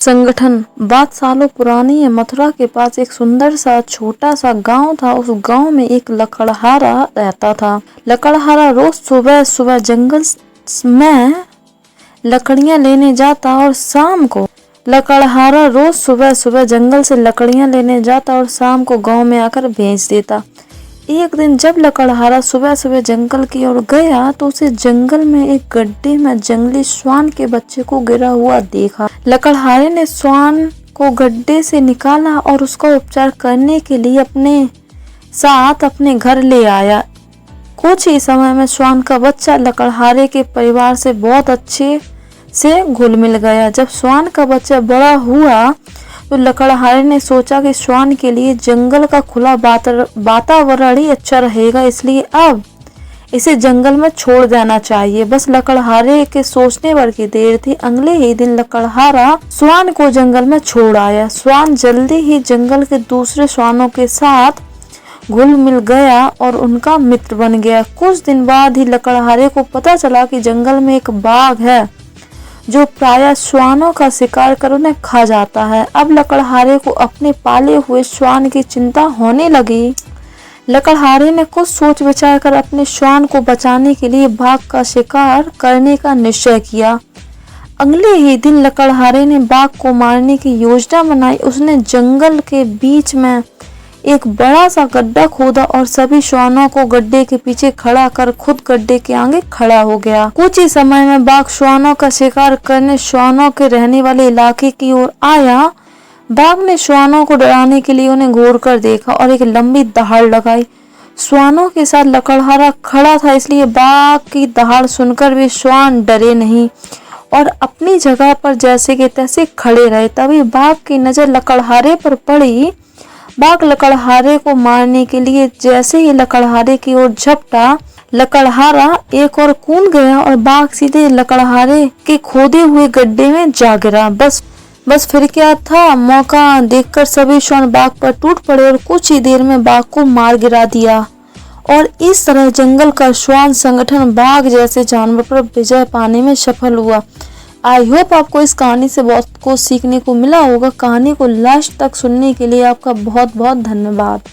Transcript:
संगठन। बात सालों पुरानी है। मथुरा के पास एक सुंदर सा छोटा सा गांव था। उस गांव में एक लकड़हारा रहता था। लकड़हारा रोज सुबह सुबह जंगल में लकड़ियां लेने जाता और शाम को शाम को गांव में आकर बेच देता। एक दिन जब लकड़हारा सुबह सुबह जंगल की ओर गया तो उसे जंगल में एक गड्ढे में जंगली श्वान के बच्चे को गिरा हुआ देखा। लकड़हारे ने श्वान को गड्ढे से निकाला और उसका उपचार करने के लिए अपने साथ अपने घर ले आया। कुछ ही समय में श्वान का बच्चा लकड़हारे के परिवार से बहुत अच्छे से घुल मिल गया। जब श्वान का बच्चा बड़ा हुआ तो लकड़हारे ने सोचा कि श्वान के लिए जंगल का खुला वातावरण ही अच्छा रहेगा, इसलिए अब इसे जंगल में छोड़ देना चाहिए। बस लकड़हारे के सोचने भर की देर थी। अगले ही दिन लकड़हारा श्वान को जंगल में छोड़ आया। श्वान जल्दी ही जंगल के दूसरे श्वानों के साथ घुल मिल गया और उनका मित्र बन गया। कुछ दिन बाद ही लकड़हारे को पता चला कि जंगल में एक बाघ है जो प्रायः श्वानों का शिकार कर उन्हें खा जाता है। अब लकड़हारे को अपने पाले हुए श्वान की चिंता होने लगी। लकड़हारे ने कुछ सोच विचार कर अपने श्वान को बचाने के लिए बाघ का शिकार करने का निश्चय किया। अगले ही दिन लकड़हारे ने बाघ को मारने की योजना बनाई। उसने जंगल के बीच में एक बड़ा सा गड्ढा खोदा और सभी श्वानों को गड्ढे के पीछे खड़ा कर खुद गड्ढे के आगे खड़ा हो गया। कुछ ही समय में बाघ श्वानों का शिकार करने श्वानों के रहने वाले इलाके की ओर आया। बाघ ने श्वानों को डराने के लिए उन्हें घूर कर देखा और एक लंबी दहाड़ लगाई। श्वानों के साथ लकड़हारा खड़ा था, इसलिए बाघ की दहाड़ सुनकर भी श्वान डरे नहीं और अपनी जगह पर जैसे के तैसे खड़े रहे। तभी बाघ की नजर लकड़हारे पर पड़ी। बाघ लकड़हारे को मारने के लिए जैसे ही लकड़हारे की ओर झपटा, लकड़हारा एक और कूद गया और बाघ सीधे लकड़हारे के खोदे हुए गड्ढे में जा गिरा। बस फिर क्या था, मौका देखकर सभी श्वान बाघ पर टूट पड़े और कुछ ही देर में बाघ को मार गिरा दिया। और इस तरह जंगल का श्वान संगठन बाघ जैसे जानवर पर विजय पाने में सफल हुआ। आई होप आपको इस कहानी से बहुत कुछ सीखने को मिला होगा। कहानी को लास्ट तक सुनने के लिए आपका बहुत बहुत धन्यवाद।